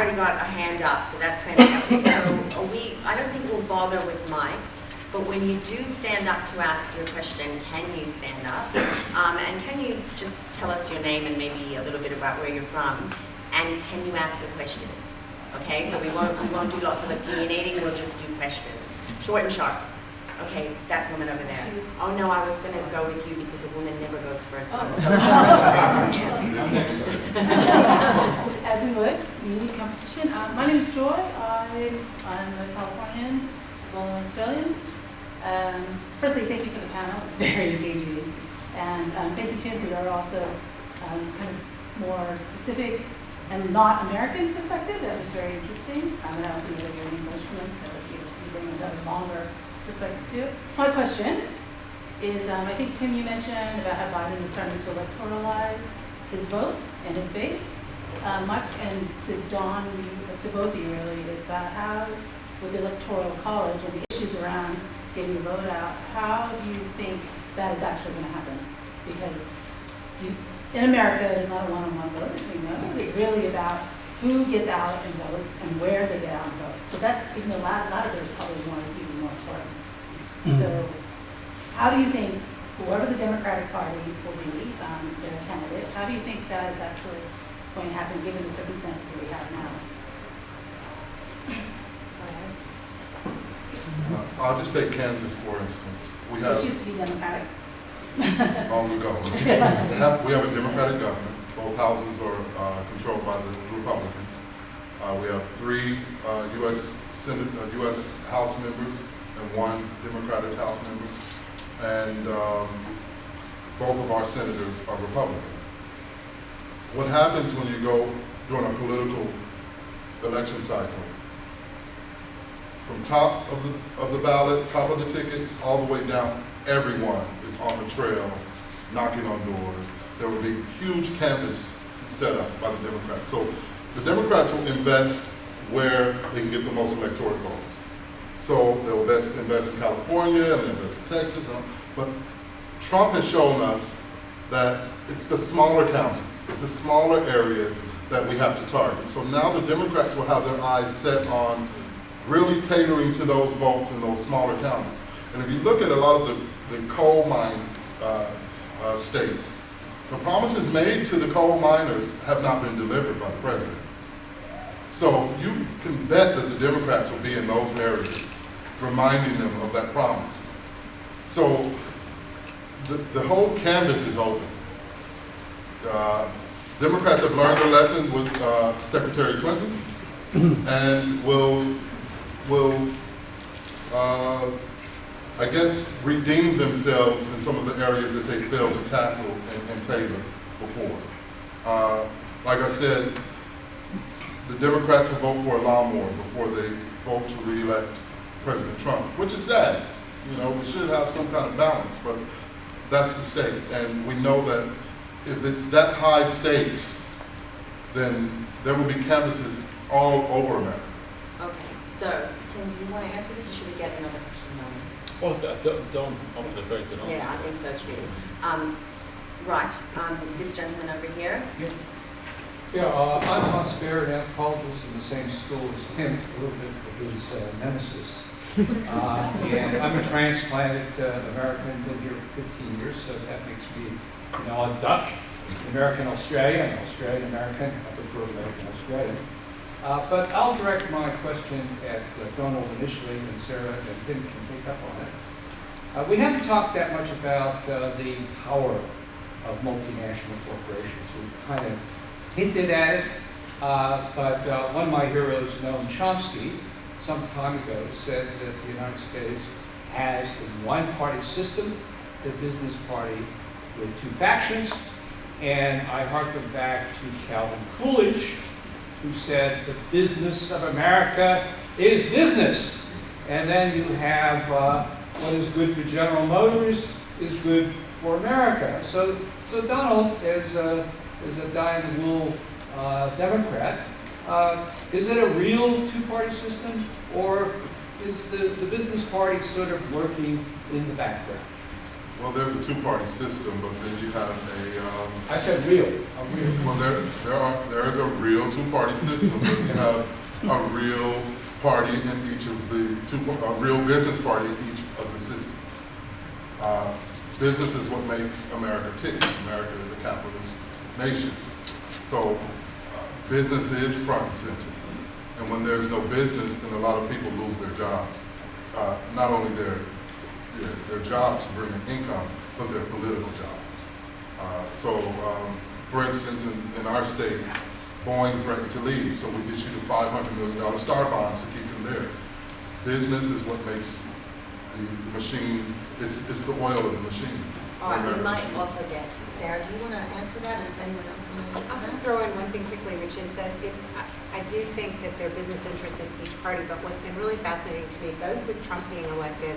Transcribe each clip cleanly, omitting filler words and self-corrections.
already got a hand up, so that's fantastic. So I don't think we'll bother with mics, but when you do stand up to ask your question, can you stand up? And can you just tell us your name and maybe a little bit about where you're from? And can you ask a question? Okay, so we won't do lots of opinionating, we'll just do questions. Short and sharp. Okay, that woman over there. Oh no, I was going to go with you because a woman never goes first. I'm so sorry. As we would, media competition. My name is Joy. I'm a Californian as well as an Australian. Firstly, thank you for the panel. It's very engaging. And thank you, Tim, for your also kind of more specific and not American perspective. That was very interesting. And I also know that you're an Englishman, so you bring another longer perspective too. My question is, I think Tim, you mentioned about how Biden is starting to electoralize his vote and his base. And to Dawn, to both of you really, is about how, with the Electoral College and the issues around getting the vote out, how do you think that is actually going to happen? Because in America, it is not a one-on-one vote, as we know. It's really about who gets out and votes and where they get out and vote. So that, even though a lot of it is probably even more important. So how do you think, whoever the Democratic Party will be, their candidate, how do you think that is actually going to happen given the circumstances that we have now? I'll just take Kansas for instance. It used to be Democratic. Long ago. We have a Democratic government. Both houses are controlled by the Republicans. We have 3 U.S. House members and 1 Democratic House member. And both of our senators are Republican. What happens when you go during a political election cycle? From top of the ballot, top of the ticket, all the way down, everyone is on the trail, knocking on doors. There will be huge canvass set up by the Democrats. So the Democrats will invest where they can get the most electoral votes. So they'll invest in California, and they'll invest in Texas. But Trump has shown us that it's the smaller counties, it's the smaller areas that we have to target. So now the Democrats will have their eyes set on really tailoring to those votes in those smaller counties. And if you look at a lot of the coal mine states, the promises made to the coal miners have not been delivered by the president. So you can bet that the Democrats will be in those areas, reminding them of that promise. So the whole canvas is open. Democrats have learned their lesson with Secretary Clinton and will I guess, redeem themselves in some of the areas that they failed to tackle and tailor before. Like I said, the Democrats will vote for a lawnmower before they vote to re-elect President Trump, which is sad. You know, we should have some kind of balance, but that's the stake. And we know that if it's that high stakes, then there will be canvases all over America. Okay, so Tim, do you want to answer this, or should we get another question? Well, Dawn offered a very good answer. Yeah, I think so too. Right, this gentleman over here. Yeah, I'm Hans Baer, an anthropologist in the same school as Tim, a little bit of his nemesis. And I'm a transplanted American, been here for 15 years, so that makes me, you know, a Dutch, American Australian, Australian American. I prefer American Australian. But I'll direct my question at Cannold initially, and Sarah and Tim can pick up on it. We haven't talked that much about the power of multinational corporations. We kind of hinted at it, but one of my heroes, Noam Chomsky, some time ago said that the United States has a one-party system, the business party with 2 factions, and I harken back to Calvin Coolidge, who said the business of America is business. And then you have what is good for General Motors is good for America. So Donald, as a dyed-in-the-wool Democrat, is it a real 2-party system, or is the business party sort of lurking in the background? Well, there's a two-party system, but then you have I said real. well, there is a real two-party system, but you have a real party in each of the a real business party in each of the systems. Business is what makes America tick. America is a capitalist nation. So business is front and center. And when there's no business, then a lot of people lose their jobs. Not only their jobs bring in income, but their political jobs. For instance, in our state, Boeing threatened to leave, so we issued a $500 million star bonds to keep them there. Business is what makes the machine, it's the oil of the machine. All right, we might also get, Sarah, do you want to answer that, or does anyone else want to answer that? I'll just throw in one thing quickly, which is that I do think that there are business interests in each party, but what's been really fascinating to me, both with Trump being elected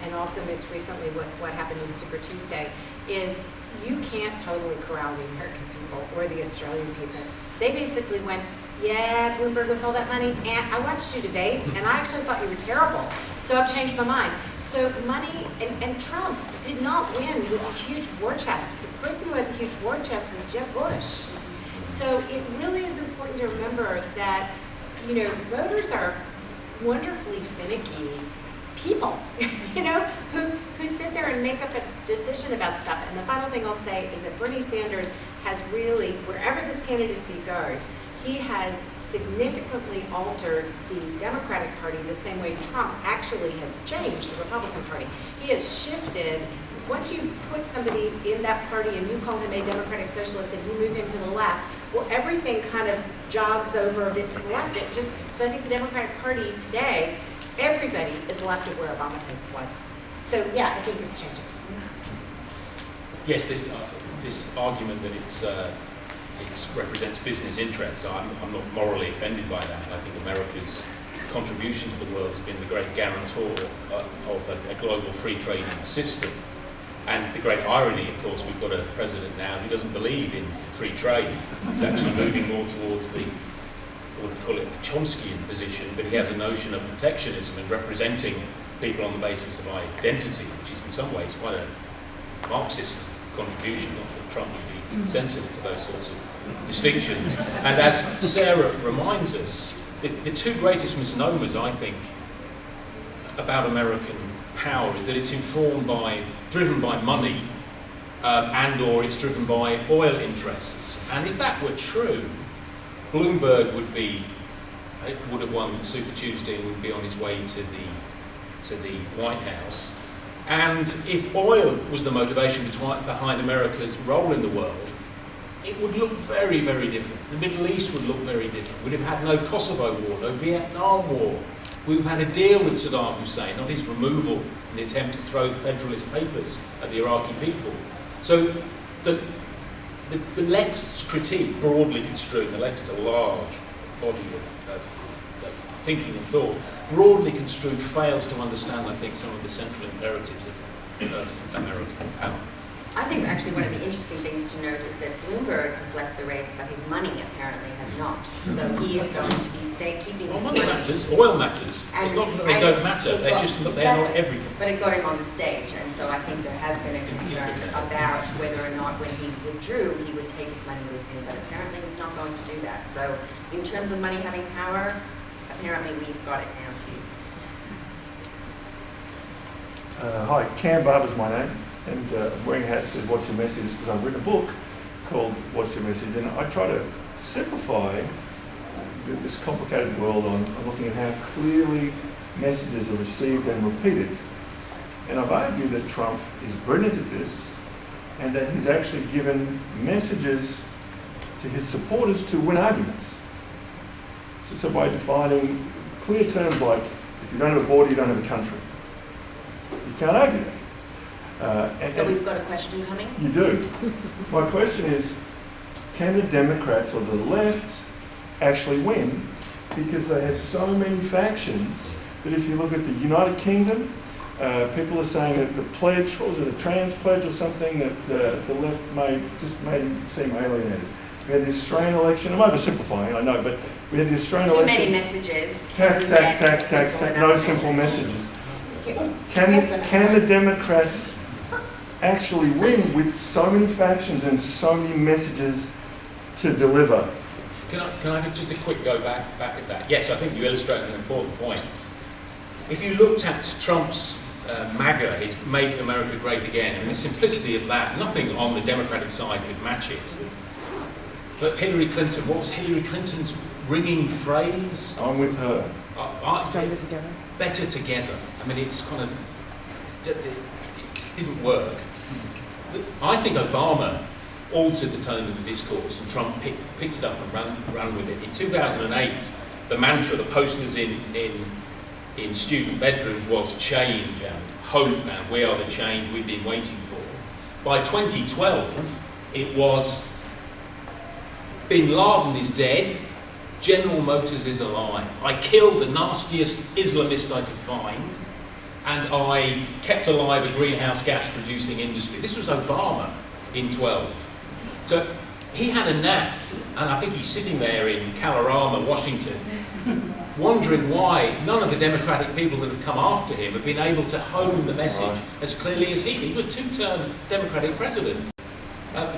and also most recently with what happened on Super Tuesday, is you can't totally corral the American people or the Australian people. They basically went, yeah, Bloomberg with all that money, and I watched you debate, and I actually thought you were terrible, so I've changed my mind. So money, and Trump did not win with a huge war chest. The person who had the huge war chest was Jeb Bush. So it really is important to remember that, you know, voters are wonderfully finicky people, you know, who sit there and make up a decision about stuff. And the final thing I'll say is that Bernie Sanders has really, wherever this candidacy goes, he has significantly altered the Democratic Party the same way Trump actually has changed the Republican Party. He has shifted. Once you put somebody in that party and you call him a Democratic Socialist and you move him to the left, well, everything kind of jogs over a bit to the left. So I think the Democratic Party today, everybody is left of where Obama was. So yeah, I think it's changing. Yes, this argument that it represents business interests, I'm not morally offended by that. I think America's contribution to the world has been the great guarantor of a global free trading system. And the great irony, of course, we've got a president now who doesn't believe in free trade. He's actually moving more towards the, what would call it, the Chomskyan position, but he has a notion of protectionism and representing people on the basis of identity, which is in some ways quite a Marxist contribution. Not that Trump would be sensitive to those sorts of distinctions. And as Sarah reminds us, the two greatest misnomers, I think, about American power is that it's driven by money, and or it's driven by oil interests. And if that were true, Bloomberg would have won with Super Tuesday and would be on his way to the White House. And if oil was the motivation behind America's role in the world, it would look very, very different. The Middle East would look very different. We'd have had no Kosovo war, no Vietnam war. We would have had a deal with Saddam Hussein, not his removal in the attempt to throw the Federalist Papers at the Iraqi people. So the left's critique, broadly construed, the left is a large body of thinking and thought, broadly construed fails to understand, I think, some of the central imperatives of American power. I think actually one of the interesting things to note is that Bloomberg has left the race, but his money apparently has not. So he is going to be keeping his money. Money matters, oil matters. It's not that they don't matter, they're not everything. But it got him on the stage, and so I think there has been a concern about whether or not when he withdrew, he would take his money with him, but apparently he's not going to do that. So in terms of money having power, apparently we've got it now too. Hi, Cam Barber's my name, and I'm wearing a hat that says "What's Your Message?" because I've written a book called "What's Your Message?" and I try to simplify this complicated world on looking at how clearly messages are received and repeated. And I've argued that Trump is brilliant at this, and that he's actually given messages to his supporters to win arguments. So by defining clear terms like, if you don't have a border, you don't have a country. You can't argue that. So we've got a question coming? You do. My question is, can the Democrats or the left actually win? Because they have so many factions that if you look at the United Kingdom, people are saying that the pledge, what was it, a trans pledge or something, that the left made seem alienated. We had the Australian election, I'm oversimplifying, I know, but we had the Australian Too election. many messages. Tax, no simple messages. Can the Democrats actually win with so many factions and so many messages to deliver? Can I have just a quick go back at that? Yes, I think you illustrate an important point. If you looked at Trump's MAGA, his Make America Great Again, and the simplicity of that, nothing on the Democratic side could match it. But Hillary Clinton, what was Hillary Clinton's ringing phrase? I'm with her. Stronger together. Better together. I mean, it's kind of, it didn't work. I think Obama altered the tone of the discourse, and Trump picked it up and ran with it. In 2008, the mantra, the posters in student bedrooms was change and hope and we are the change we've been waiting for. By 2012, it was Bin Laden is dead, General Motors is alive. I killed the nastiest Islamist I could find, and I kept alive a greenhouse gas producing industry. This was Obama in 12. So he had a nap, and I think he's sitting there in Colorado, Washington, wondering why none of the Democratic people that have come after him have been able to hone the message as clearly as he did. He was a two-term Democratic president,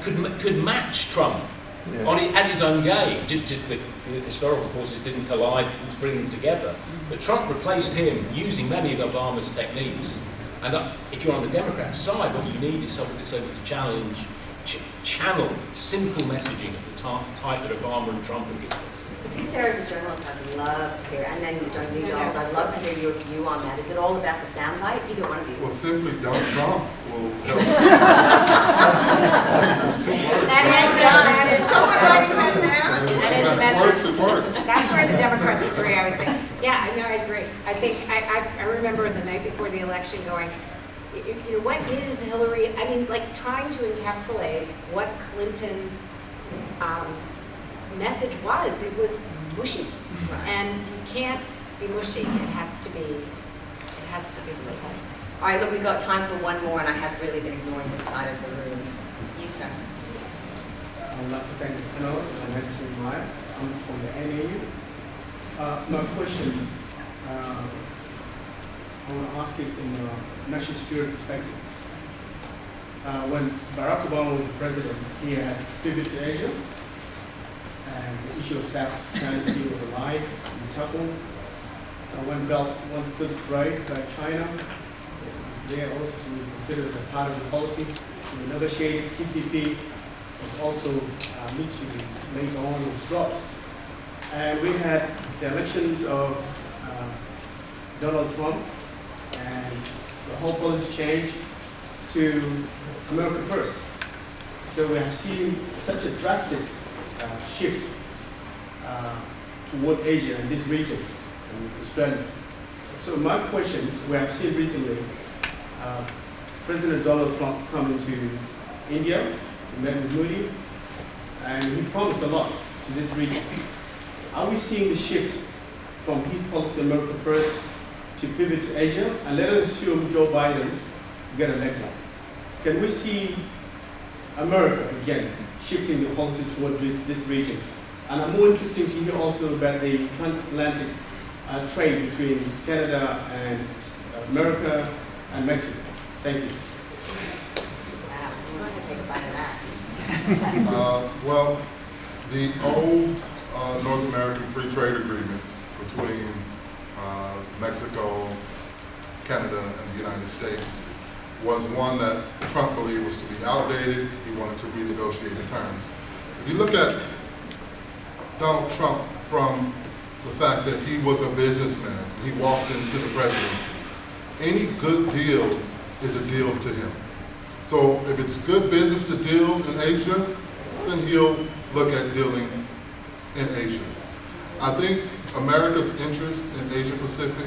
could match Trump at his own game. Just the historical forces didn't collide to bring them together. But Trump replaced him using many of Obama's techniques. And if you're on the Democrat side, what you need is someone that's able to channel simple messaging of the type that Obama and Trump have given us. Because Sarah's a journalist, I'd love to hear, and then Donald, I'd love to hear your view on that. Is it all about the soundbite? Either one of you. Well, simply don't Trump will help. It's 2 words. That is Someone writing that down? That is the message. It works. That's where the Democrats agree, I would say. Yeah, no, I agree. I think, I remember the night before the election going, you know, what is Hillary, I mean, like trying to encapsulate what Clinton's message was. It was mushy. And you can't be mushy. It has to be simple. All right, look, we've got time for one more, and I have really been ignoring this side of the room. You, sir. I would like to thank the panelists. My name is Maya. I'm from the NAU. My question is, I want to ask it in a national security perspective. When Barack Obama was the president, he had pivoted to Asia, and the issue of South China Sea was alive and tackled. When Belt once stood right by China, it was there also to be considered as a part of the policy. We negotiated TPP, was also mutually later on was dropped. And we had the elections of Donald Trump, and the whole policy changed to America first. So we have seen such a drastic shift toward Asia and this region, and Australia. So my question is, we have seen recently President Donald Trump come into India, he met with Modi, and he promised a lot to this region. Are we seeing the shift from his policy America first to pivot to Asia? And let us assume Joe Biden get elected. Can we see America again shifting the policy toward this region? And I'm more interested to hear also about the transatlantic trade between Canada and America and Mexico. Thank you. Wow, who wants to take a bite of that? Well, the old North American Free Trade Agreement between Mexico, Canada, and the United States was one that Trump believed was to be outdated. He wanted to renegotiate the terms. If you look at Donald Trump from the fact that he was a businessman and he walked into the presidency, any good deal is a deal to him. So if it's good business to deal in Asia, then he'll look at dealing in Asia. I think America's interest in Asia Pacific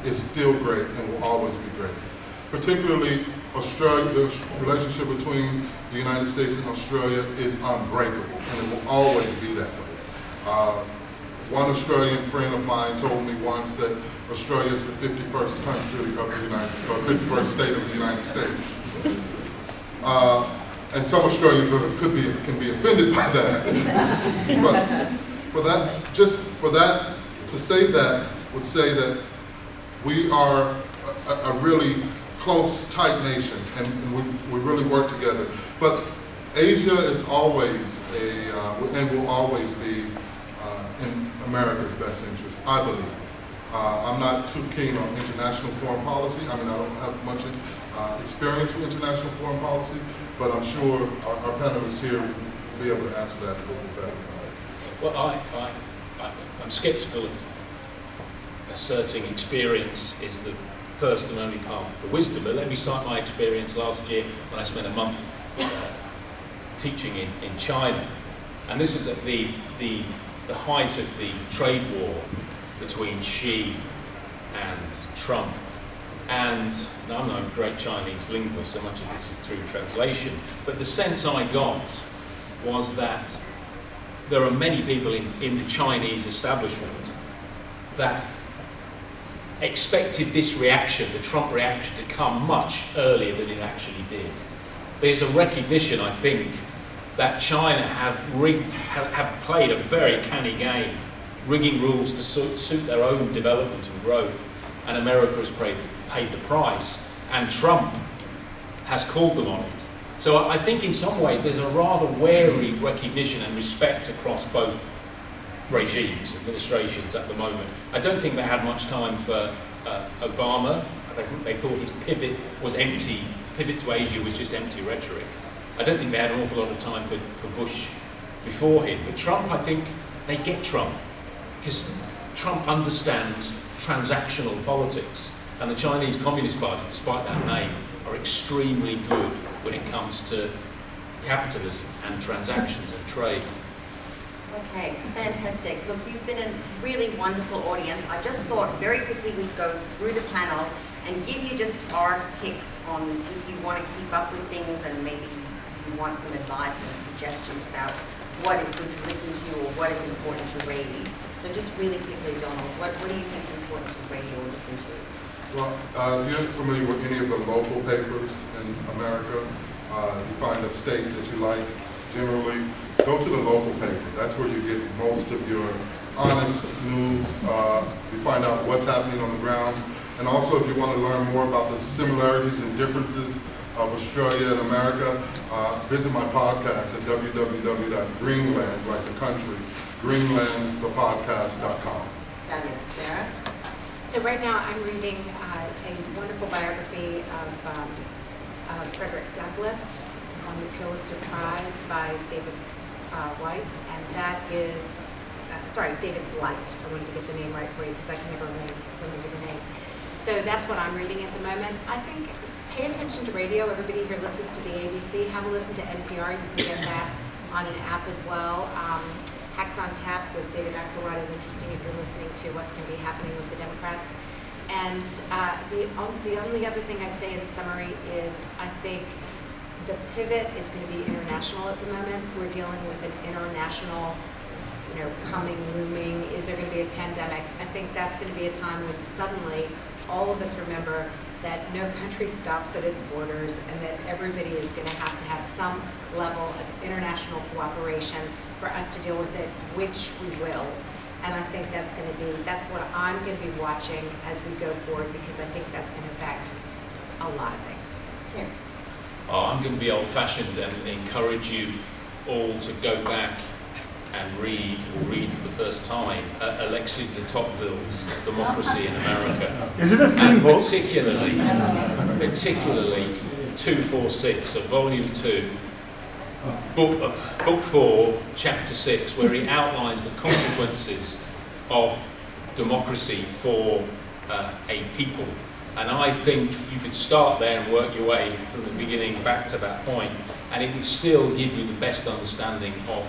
is still great and will always be great. Particularly Australia, the relationship between the United States and Australia is unbreakable, and it will always be that way. One Australian friend of mine told me once that Australia is the 51st country of the United States, or 51st state of the United States. And some Australians can be offended by that. But to say that would say that we are a really close, tight nation, and we really work together. But Asia is always and will always be in America's best interest, I believe. I'm not too keen on international foreign policy. I mean, I don't have much experience with international foreign policy, but I'm sure our panelists here will be able to answer that a little bit better than I. Well, I'm skeptical of asserting experience is the first and only path to wisdom. But let me cite my experience last year when I spent a month teaching in China. And this was at the height of the trade war between Xi and Trump. And now I'm not a great Chinese linguist, so much of this is through translation, but the sense I got was that there are many people in the Chinese establishment that expected this reaction, the Trump reaction, to come much earlier than it actually did. There's a recognition, I think, that China have played a very canny game, rigging rules to suit their own development and growth, and America has paid the price, and Trump has called them on it. So I think in some ways there's a rather wary recognition and respect across both regimes, administrations at the moment. I don't think they had much time for Obama. They thought his pivot was empty. Pivot to Asia was just empty rhetoric. I don't think they had an awful lot of time for Bush before him. But Trump, I think they get Trump because Trump understands transactional politics. And the Chinese Communist Party, despite that name, are extremely good when it comes to capitalism and transactions and trade. Okay, fantastic. Look, you've been a really wonderful audience. I just thought very quickly we'd go through the panel and give you just our picks on if you want to keep up with things and maybe you want some advice and suggestions about what is good to listen to or what is important to read. So just really quickly, Donald, what do you think is important to read or listen to? Well, if you're familiar with any of the local papers in America, you find a state that you like, generally, go to the local paper. That's where you get most of your honest news. You find out what's happening on the ground. And also, if you want to learn more about the similarities and differences of Australia and America, visit my podcast at www.greenland, like the country, greenlandthepodcast.com. Fabulous. Sarah? So right now I'm reading a wonderful biography of Frederick Douglass on the Pulitzer Prize by David White, and that is, David Blight. I wanted to get the name right for you because I can never remember the name. So that's what I'm reading at the moment. I think pay attention to radio. Everybody here listens to the ABC. Have a listen to NPR. You can get that on an app as well. Hacks on Tap with David Axelrod is interesting if you're listening to what's going to be happening with the Democrats. And the only other thing I'd say in summary is I think the pivot is going to be international at the moment. We're dealing with an international, coming, looming. Is there going to be a pandemic? I think that's going to be a time when suddenly all of us remember that no country stops at its borders and that everybody is going to have some level of international cooperation for us to deal with it, which we will. And I think that's what I'm going to be watching as we go forward because I think that's going to affect a lot of things. Tim? I'm going to be old-fashioned and encourage you all to go back and read for the first time Alexis de Tocqueville's Democracy in America. Is it a thin book? Particularly 246, so volume 2, book 4, chapter 6, where he outlines the consequences of democracy for a people. And I think you could start there and work your way from the beginning back to that point, and it would still give you the best understanding of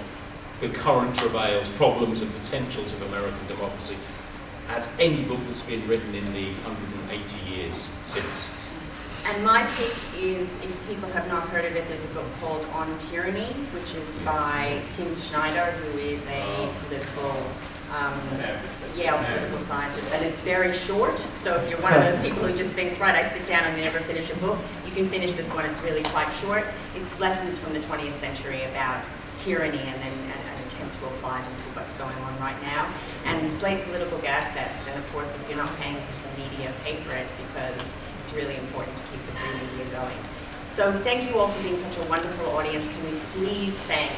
the current travails, problems and potentials of American democracy as any book that's been written in the 180 years since. And my pick is, if people have not heard of it, there's a book called On Tyranny, which is by Tim Schneider, who is a political Yale political scientist, and it's very short. So if you're one of those people who just thinks, right, I sit down and never finish a book, you can finish this one. It's really quite short. It's lessons from the 20th century about tyranny and an attempt to apply them to what's going on right now. And Slate Political Gabfest, and of course, if you're not paying for some media, pay for it because it's it's really important to keep the free media going. So thank you all for being such a wonderful audience. Can we please thank